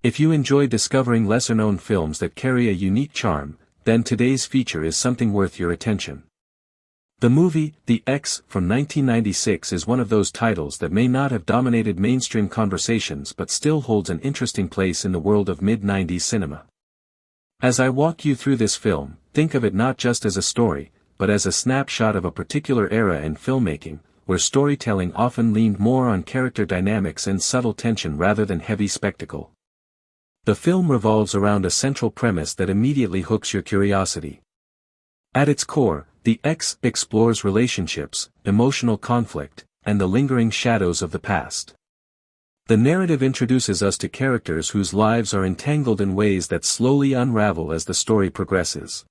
If you enjoy discovering lesser-known films that carry a unique charm, then today's feature is something worth your attention. The movie, The X, from 1996 is one of those titles that may not have dominated mainstream conversations but still holds an interesting place in the world of mid-90s cinema. As I walk you through this film, think of it not just as a story, but as a snapshot of a particular era in filmmaking, where storytelling often leaned more on character dynamics and subtle tension rather than heavy spectacle. The film revolves around a central premise that immediately hooks your curiosity. At its core, The X explores relationships, emotional conflict, and the lingering shadows of the past. The narrative introduces us to characters whose lives are entangled in ways that slowly unravel as the story progresses.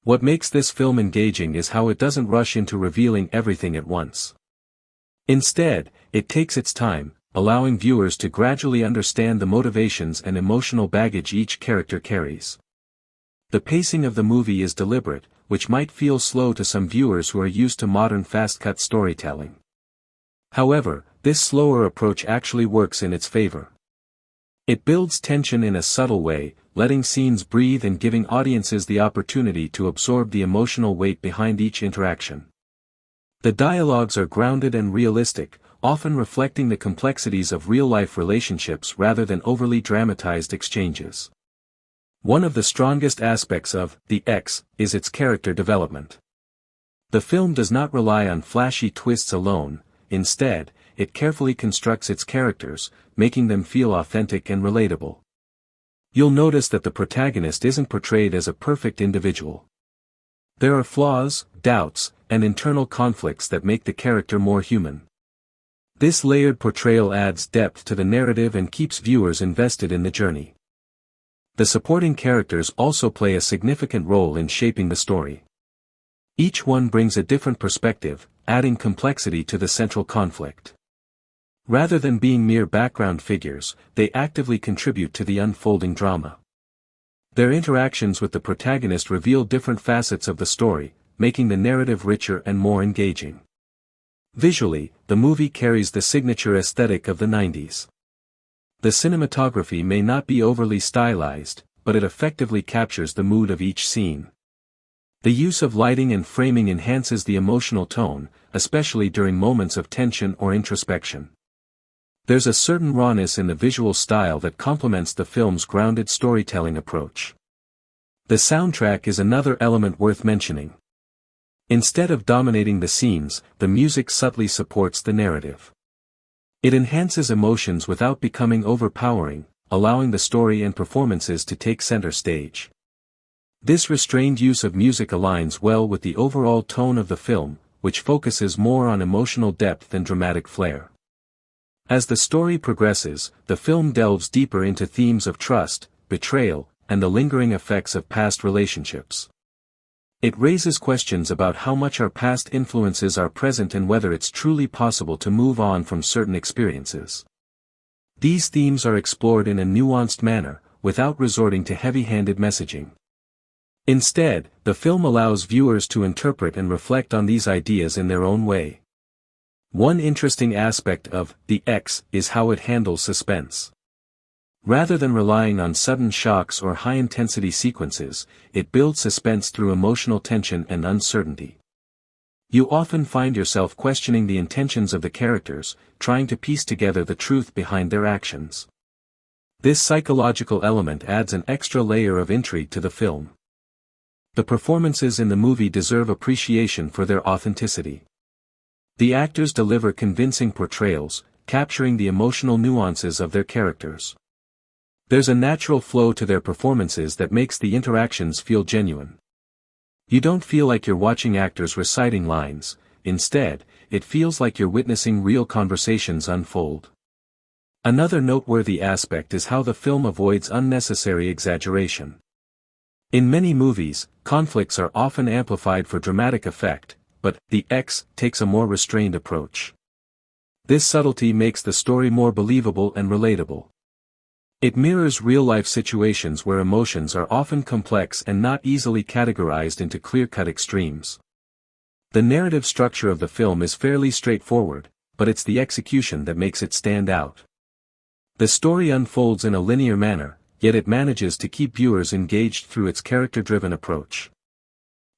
What makes this film engaging is how it doesn't rush into revealing everything at once. Instead, it takes its time, allowing viewers to gradually understand the motivations and emotional baggage each character carries. The pacing of the movie is deliberate, which might feel slow to some viewers who are used to modern fast-cut storytelling. However, this slower approach actually works in its favor. It builds tension in a subtle way, letting scenes breathe and giving audiences the opportunity to absorb the emotional weight behind each interaction. The dialogues are grounded and realistic, often reflecting the complexities of real-life relationships rather than overly dramatized exchanges. One of the strongest aspects of The X is its character development. The film does not rely on flashy twists alone, instead, it carefully constructs its characters, making them feel authentic and relatable. You'll notice that the protagonist isn't portrayed as a perfect individual. There are flaws, doubts, and internal conflicts that make the character more human. This layered portrayal adds depth to the narrative and keeps viewers invested in the journey. The supporting characters also play a significant role in shaping the story. Each one brings a different perspective, adding complexity to the central conflict. Rather than being mere background figures, they actively contribute to the unfolding drama. Their interactions with the protagonist reveal different facets of the story, making the narrative richer and more engaging. Visually, the movie carries the signature aesthetic of the 90s. The cinematography may not be overly stylized, but it effectively captures the mood of each scene. The use of lighting and framing enhances the emotional tone, especially during moments of tension or introspection. There's a certain rawness in the visual style that complements the film's grounded storytelling approach. The soundtrack is another element worth mentioning. Instead of dominating the scenes, the music subtly supports the narrative. It enhances emotions without becoming overpowering, allowing the story and performances to take center stage. This restrained use of music aligns well with the overall tone of the film, which focuses more on emotional depth than dramatic flair. As the story progresses, the film delves deeper into themes of trust, betrayal, and the lingering effects of past relationships. It raises questions about how much our past influences are present and whether it's truly possible to move on from certain experiences. These themes are explored in a nuanced manner, without resorting to heavy-handed messaging. Instead, the film allows viewers to interpret and reflect on these ideas in their own way. One interesting aspect of The X is how it handles suspense. Rather than relying on sudden shocks or high-intensity sequences, it builds suspense through emotional tension and uncertainty. You often find yourself questioning the intentions of the characters, trying to piece together the truth behind their actions. This psychological element adds an extra layer of intrigue to the film. The performances in the movie deserve appreciation for their authenticity. The actors deliver convincing portrayals, capturing the emotional nuances of their characters. There's a natural flow to their performances that makes the interactions feel genuine. You don't feel like you're watching actors reciting lines, instead, it feels like you're witnessing real conversations unfold. Another noteworthy aspect is how the film avoids unnecessary exaggeration. In many movies, conflicts are often amplified for dramatic effect, but The X takes a more restrained approach. This subtlety makes the story more believable and relatable. It mirrors real-life situations where emotions are often complex and not easily categorized into clear-cut extremes. The narrative structure of the film is fairly straightforward, but it's the execution that makes it stand out. The story unfolds in a linear manner, yet it manages to keep viewers engaged through its character-driven approach.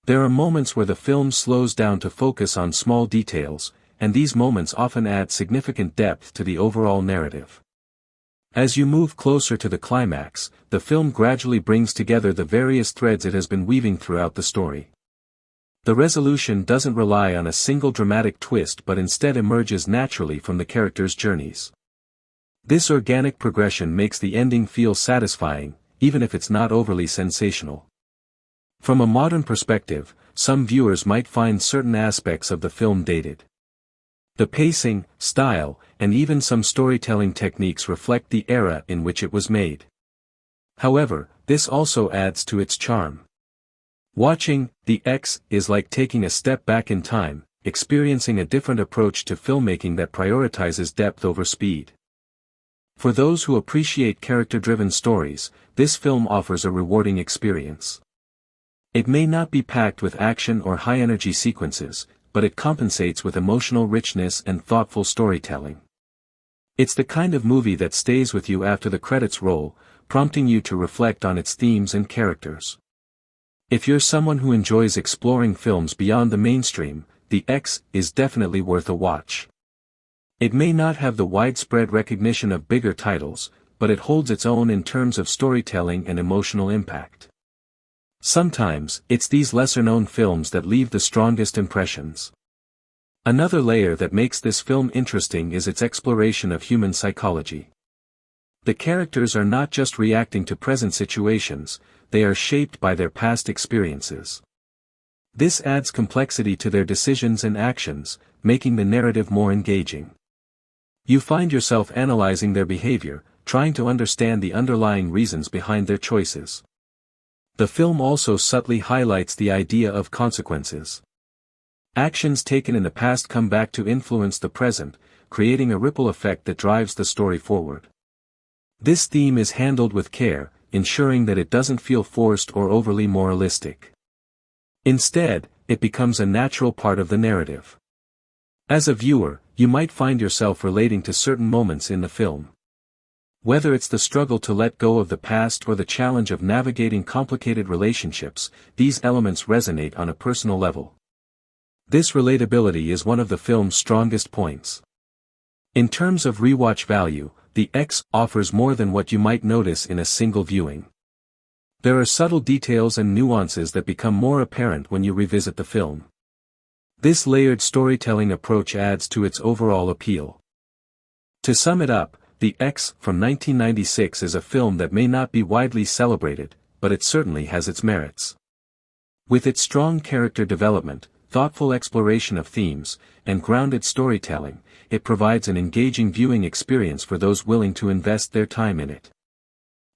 There are moments where the film slows down to focus on small details, and these moments often add significant depth to the overall narrative. As you move closer to the climax, the film gradually brings together the various threads it has been weaving throughout the story. The resolution doesn't rely on a single dramatic twist but instead emerges naturally from the characters' journeys. This organic progression makes the ending feel satisfying, even if it's not overly sensational. From a modern perspective, some viewers might find certain aspects of the film dated. The pacing, style, and even some storytelling techniques reflect the era in which it was made. However, this also adds to its charm. Watching The X is like taking a step back in time, experiencing a different approach to filmmaking that prioritizes depth over speed. For those who appreciate character-driven stories, this film offers a rewarding experience. It may not be packed with action or high-energy sequences, but it compensates with emotional richness and thoughtful storytelling. It's the kind of movie that stays with you after the credits roll, prompting you to reflect on its themes and characters. If you're someone who enjoys exploring films beyond the mainstream, The X is definitely worth a watch. It may not have the widespread recognition of bigger titles, but it holds its own in terms of storytelling and emotional impact. Sometimes, it's these lesser-known films that leave the strongest impressions. Another layer that makes this film interesting is its exploration of human psychology. The characters are not just reacting to present situations, they are shaped by their past experiences. This adds complexity to their decisions and actions, making the narrative more engaging. You find yourself analyzing their behavior, trying to understand the underlying reasons behind their choices. The film also subtly highlights the idea of consequences. Actions taken in the past come back to influence the present, creating a ripple effect that drives the story forward. This theme is handled with care, ensuring that it doesn't feel forced or overly moralistic. Instead, it becomes a natural part of the narrative. As a viewer, you might find yourself relating to certain moments in the film. Whether it's the struggle to let go of the past or the challenge of navigating complicated relationships, these elements resonate on a personal level. This relatability is one of the film's strongest points. In terms of rewatch value, The X offers more than what you might notice in a single viewing. There are subtle details and nuances that become more apparent when you revisit the film. This layered storytelling approach adds to its overall appeal. To sum it up, The X from 1996 is a film that may not be widely celebrated, but it certainly has its merits. With its strong character development, thoughtful exploration of themes, and grounded storytelling, it provides an engaging viewing experience for those willing to invest their time in it.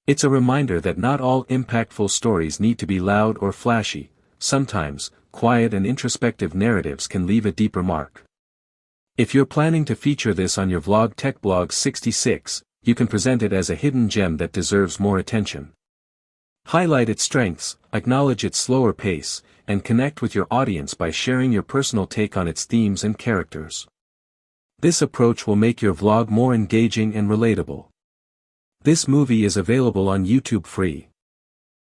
It's a reminder that not all impactful stories need to be loud or flashy. Sometimes, quiet and introspective narratives can leave a deeper mark. If you're planning to feature this on your vlog Tech Blog 66, you can present it as a hidden gem that deserves more attention. Highlight its strengths, acknowledge its slower pace, and connect with your audience by sharing your personal take on its themes and characters. This approach will make your vlog more engaging and relatable. This movie is available on YouTube free.